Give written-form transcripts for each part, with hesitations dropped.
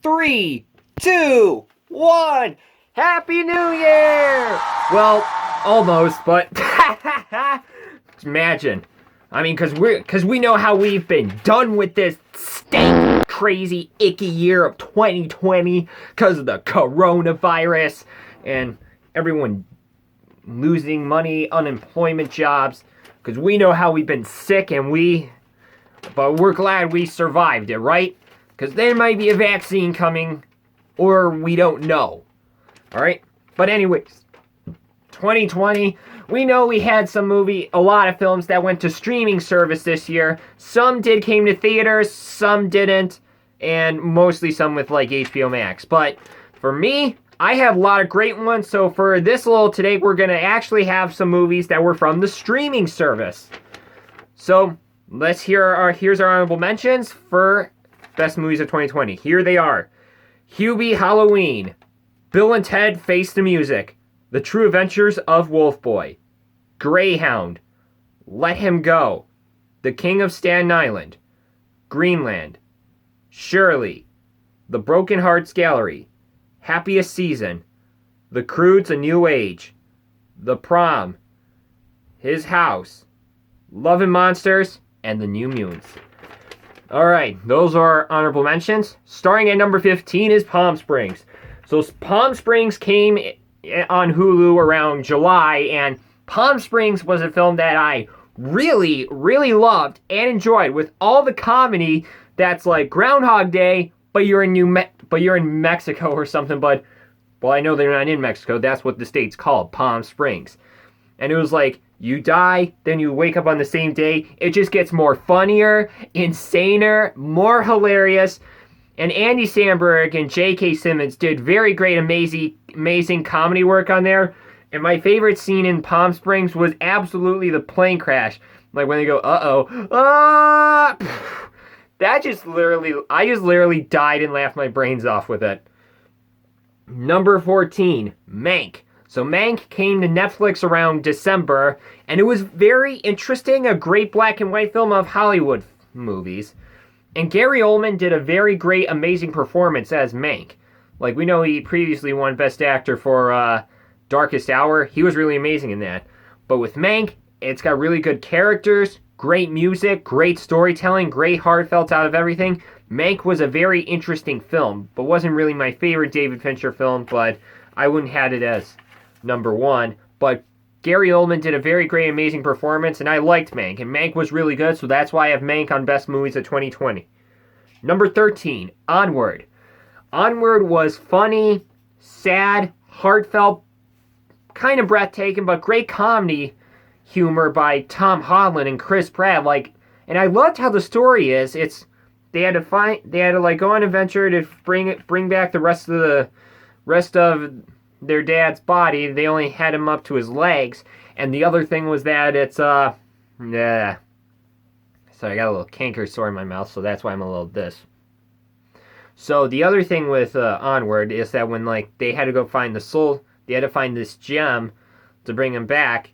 3, 2, 1. Happy New Year! Well, almost, but imagine. I mean, because we know how we've been done with this stank, crazy, icky year of 2020 because of the coronavirus and everyone losing money, unemployment jobs. Because we know how we've been sick but we're glad we survived it, right? Because there might be a vaccine coming, or we don't know. Alright? But anyways, 2020, we know we had a lot of films that went to streaming service this year. Some came to theaters, some didn't, and mostly some with like HBO Max. But for me, I have a lot of great ones, so for this today, we're going to actually have some movies that were from the streaming service. So, here's our honorable mentions for best movies of 2020. Here they are. Hubie Halloween, Bill and Ted Face the Music, The True Adventures of Wolfboy, Greyhound, Let Him Go, The King of Staten Island, Greenland, Shirley, The Broken Hearts Gallery, Happiest Season, The Croods A New Age, The Prom, His House, Love and Monsters, and The New Mutants. Alright, those are honorable mentions. Starting at number 15 is Palm Springs. So Palm Springs came on Hulu around July, and Palm Springs was a film that I really, really loved and enjoyed, with all the comedy that's like Groundhog Day, but you're in Mexico or something. But well, I know they're not in Mexico. That's what the state's called, Palm Springs. And it was like, you die, then you wake up on the same day. It just gets more funnier, insaner, more hilarious. And Andy Samberg and J.K. Simmons did very great, amazing comedy work on there. And my favorite scene in Palm Springs was absolutely the plane crash. Like when they go, uh-oh, ah! I just literally died and laughed my brains off with it. Number 14, Mank. So Mank came to Netflix around December, and it was very interesting, a great black and white film of Hollywood movies. And Gary Oldman did a very great, amazing performance as Mank. Like, we know he previously won Best Actor for Darkest Hour. He was really amazing in that. But with Mank, it's got really good characters, great music, great storytelling, great heartfelt out of everything. Mank was a very interesting film, but wasn't really my favorite David Fincher film, but I wouldn't have it as number one. But Gary Oldman did a very great, amazing performance, and I liked Mank, and Mank was really good, so that's why I have Mank on Best Movies of 2020. Number 13, Onward. Onward was funny, sad, heartfelt, kind of breathtaking, but great comedy humor by Tom Holland and Chris Pratt. And I loved how the story is. They had to go on an adventure to bring back the rest of their dad's body. They only had him up to his legs, and the other thing was that it's so I got a little canker sore in my mouth, so that's why I'm a little this. So the other thing with Onward is that when they had to go find the soul, they had to find this gem to bring him back,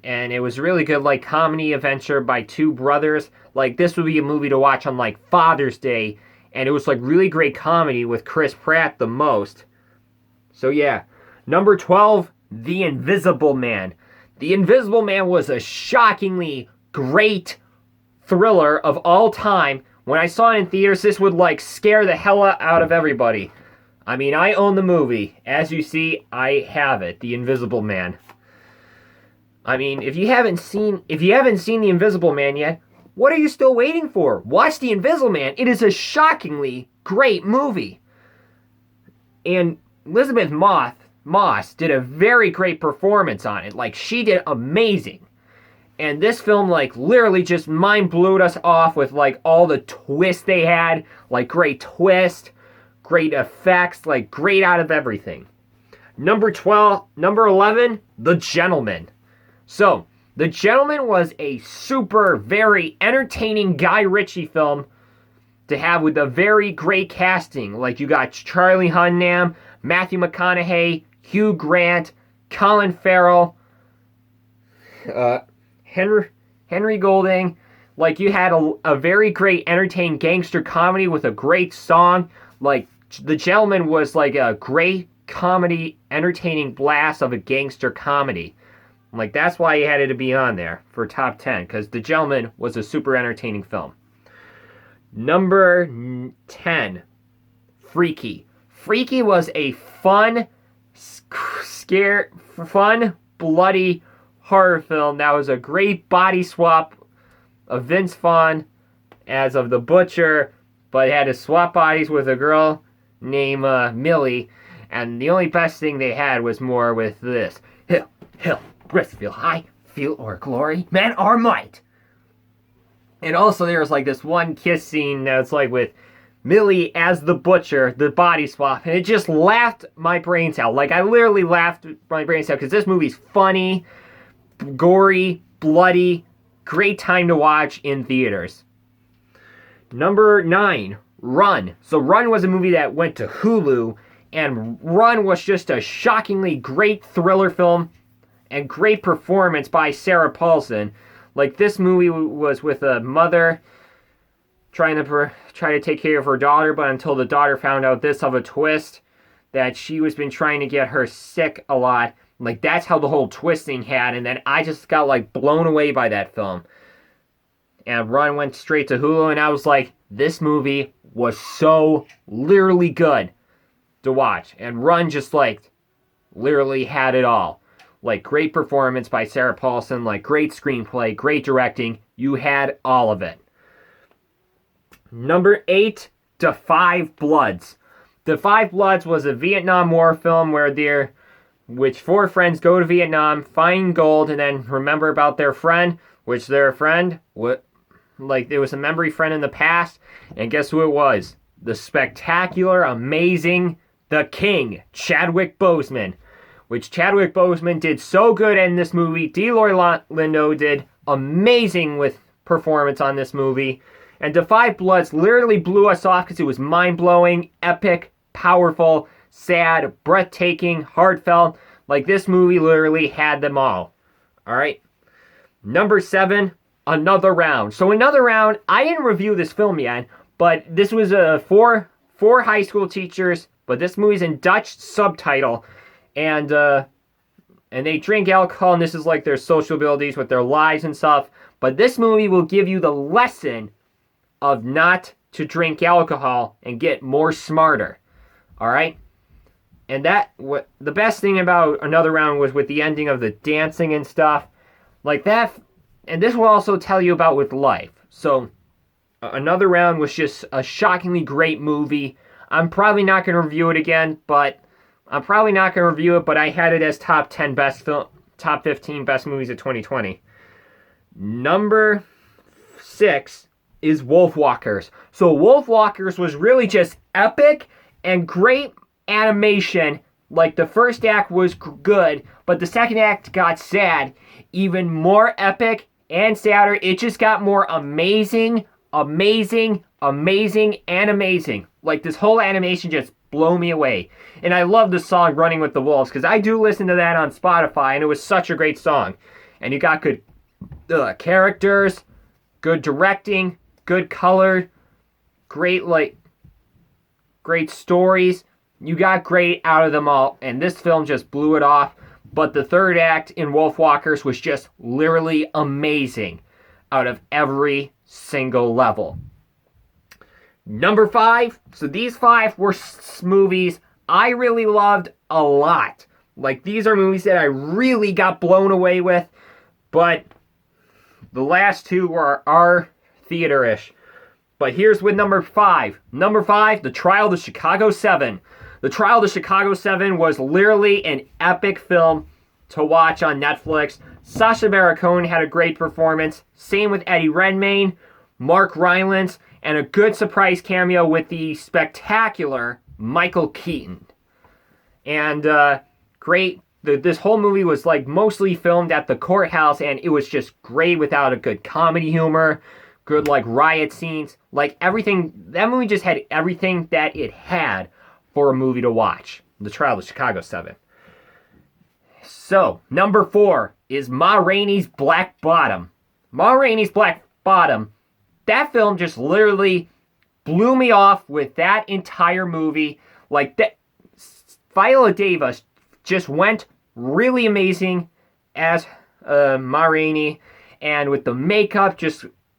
and it was really good, comedy adventure by two brothers. This would be a movie to watch on Father's Day, and it was really great comedy with Chris Pratt the most. So yeah, number 12, The Invisible Man. The Invisible Man was a shockingly great thriller of all time. When I saw it in theaters, this would scare the hell out of everybody. I mean, I own the movie. As you see, I have it, The Invisible Man. I mean, if you haven't seen The Invisible Man yet, what are you still waiting for? Watch The Invisible Man. It is a shockingly great movie. And Elizabeth Moss did a very great performance on it. She did amazing. And this film, literally just mind blew us off with, all the twists they had. Great twist, great effects, great out of everything. Number 11, The Gentleman. So, The Gentleman was a very entertaining Guy Ritchie film to have with a very great casting. You got Charlie Hunnam, Matthew McConaughey, Hugh Grant, Colin Farrell, Henry Golding, Like, you had a very great entertaining gangster comedy with a great song. Like, The Gentleman was like a great comedy, entertaining blast of a gangster comedy. Like, that's why he had it to be on there for top 10, because The Gentleman was a super entertaining film. Number 10, Freaky. Freaky was a fun, bloody horror film that was a great body swap of Vince Vaughn as of the Butcher, but had to swap bodies with a girl named Millie, and the only best thing they had was more with this. Hill, brisk, feel high, feel or glory, man or might. And also there was like this one kiss scene that's like with Millie as the Butcher, the body swap, and it just laughed my brains out. Like, I literally laughed my brains out because this movie's funny, gory, bloody, great time to watch in theaters. Number 9, Run. So Run was a movie that went to Hulu, and Run was just a shockingly great thriller film and great performance by Sarah Paulson. Like, this movie was with a mother trying to take care of her daughter, but until the daughter found out this of a twist, that she was been trying to get her sick a lot. Like, that's how the whole twisting had, and then I just got, like, blown away by that film. And Run went straight to Hulu, and I was like, this movie was so literally good to watch. And Run just, like, literally had it all. Like, great performance by Sarah Paulson, like, great screenplay, great directing. You had all of it. Number 8, Da 5 Bloods. Da 5 Bloods was a Vietnam War film which 4 friends go to Vietnam, find gold, and then remember about their friend, which their friend, there was a memory friend in the past, and guess who it was? The spectacular, amazing, the King, Chadwick Boseman. Which Chadwick Boseman did so good in this movie. Delroy Lindo did amazing with performance on this movie. And Da 5 Bloods literally blew us off because it was mind-blowing, epic, powerful, sad, breathtaking, heartfelt. Like, this movie literally had them all. Alright? Number 7, Another Round. So Another Round, I didn't review this film yet, but this was four high school teachers, but this movie's in Dutch subtitle, and they drink alcohol, and this is like their social abilities with their lives and stuff. But this movie will give you the lesson of not to drink alcohol and get more smarter. Alright? And the best thing about Another Round was with the ending of the dancing and stuff. Like that, and this will also tell you about with life. So, Another Round was just a shockingly great movie. I'm probably not going to review it again, but I had it as top 15 best movies of 2020. Number 6 is Wolfwalkers. So Wolfwalkers was really just epic and great animation. Like, the first act was good, but the second act got sad. Even more epic and sadder. It just got more amazing. Like, this whole animation just blew me away. And I love the song Running with the Wolves, because I do listen to that on Spotify, and it was such a great song. And you got good characters, good directing, good color, great stories. You got great out of them all, and this film just blew it off. But the third act in Wolfwalkers was just literally amazing out of every single level. Number 5. So these 5 were movies I really loved a lot. Like, these are movies that I really got blown away with. But the last 2 are theater-ish. But here's with number 5. Number 5, The Trial of the Chicago 7. The Trial of the Chicago 7 was literally an epic film to watch on Netflix. Sacha Baron Cohen had a great performance. Same with Eddie Redmayne, Mark Rylance, and a good surprise cameo with the spectacular Michael Keaton. And great. This whole movie was like mostly filmed at the courthouse, and it was just great without a good comedy humor, good like riot scenes, like everything. That movie just had everything that it had for a movie to watch. The Trial of Chicago 7. So, number 4 is Ma Rainey's Black Bottom. Ma Rainey's Black Bottom that film just literally blew me off with that entire movie. Like, that, Viola Davis just went really amazing as Ma Rainey, and with the makeup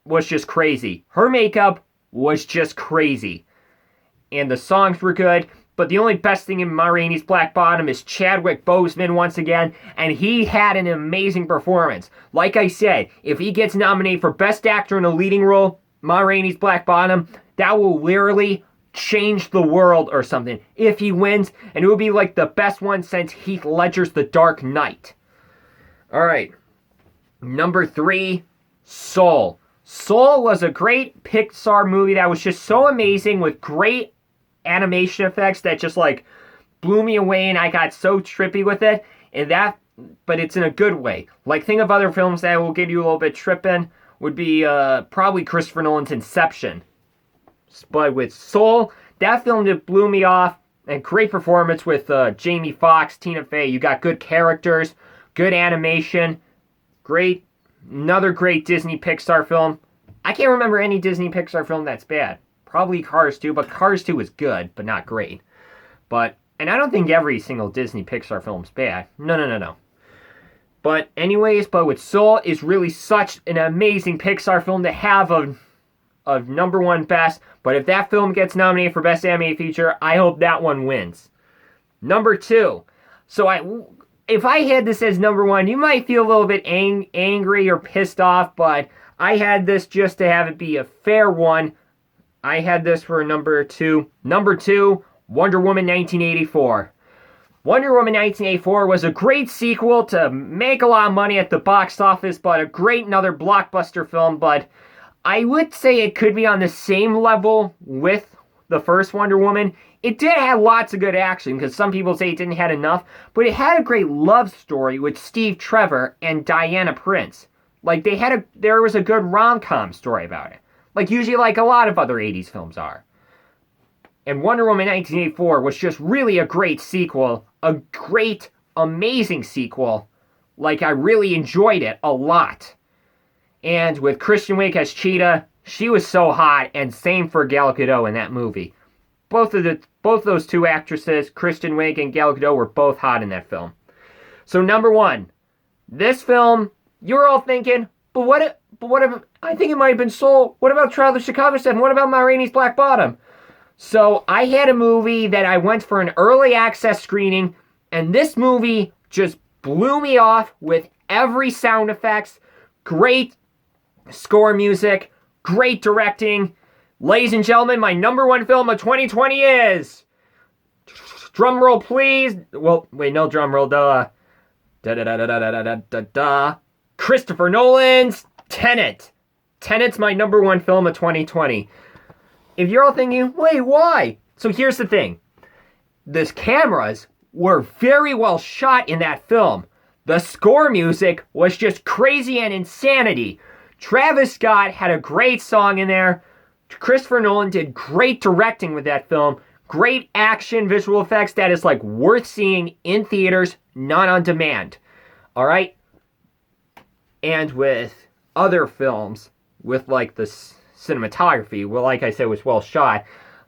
was just crazy. Her makeup was just crazy. And the songs were good, but the only best thing in Ma Rainey's Black Bottom is Chadwick Boseman once again, and he had an amazing performance. Like I said, if he gets nominated for Best Actor in a Leading Role, Ma Rainey's Black Bottom, that will literally change the world or something if he wins, and it would be like the best one since Heath Ledger's The Dark Knight. Alright, number 3, Soul. Soul was a great Pixar movie that was just so amazing with great animation effects that just like blew me away, and I got so trippy with it, but it's in a good way. Like, think of other films that will get you a little bit tripping would be probably Christopher Nolan's Inception. But with Soul, that film just blew me off, and great performance with Jamie Foxx, Tina Fey. You got good characters, good animation, another great Disney Pixar film. I can't remember any Disney Pixar film that's bad. Probably Cars 2, but Cars 2 is good, but not great. And I don't think every single Disney Pixar film's bad. No. But anyways, with Soul is really such an amazing Pixar film to have a number 1 best. But if that film gets nominated for Best Animated Feature, I hope that one wins. Number 2. So if I had this as number 1, you might feel a little bit angry or pissed off, but I had this just to have it be a fair one. I had this for number 2. Number 2, Wonder Woman 1984. Wonder Woman 1984 was a great sequel to make a lot of money at the box office, but another blockbuster film, but I would say it could be on the same level with the first Wonder Woman. It did have lots of good action, because some people say it didn't have enough, but it had a great love story with Steve Trevor and Diana Prince. Like, there was a good rom-com story about it. Like, usually like a lot of other 80s films are. And Wonder Woman 1984 was just really a great sequel. A great, amazing sequel. Like, I really enjoyed it a lot. And with Kristen Wiig as Cheetah, she was so hot, and same for Gal Gadot in that movie. Both those two actresses, Kristen Wiig and Gal Gadot, were both hot in that film. So number 1, this film, you're all thinking, but what if, I think it might have been Soul. What about Trial of the Chicago 7? What about Ma Rainey's Black Bottom? So I had a movie that I went for an early access screening, and this movie just blew me off with every sound effects, great score music, great directing. Ladies and gentlemen, my number 1 film of 2020 is... Drum roll, please. Well, wait, no drum roll, duh. Christopher Nolan's Tenet. Tenet's my number 1 film of 2020. If you're all thinking, wait, why? So here's the thing. The cameras were very well shot in that film. The score music was just crazy and insanity. Travis Scott had a great song in there. Christopher Nolan did great directing with that film. Great action, visual effects that is like worth seeing in theaters, not on demand. Alright? And with other films, with like the cinematography, well, like I said, was well shot.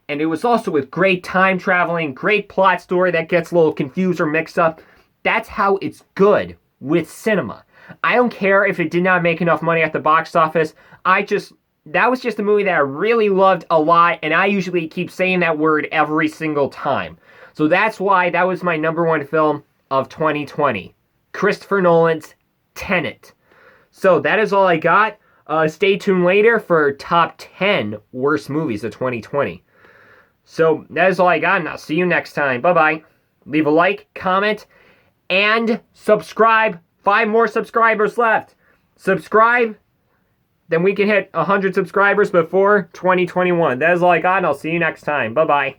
And it was also with great time traveling, great plot story that gets a little confused or mixed up. That's how it's good with cinema. I don't care if it did not make enough money at the box office. That was just a movie that I really loved a lot, and I usually keep saying that word every single time. So that's why that was my number 1 film of 2020. Christopher Nolan's Tenet. So that is all I got. Stay tuned later for top 10 worst movies of 2020. So that is all I got, and I'll see you next time. Bye-bye. Leave a like, comment, and subscribe. 5 more subscribers left. Subscribe, then we can hit 100 subscribers before 2021. That is all I got, and I'll see you next time. Bye-bye.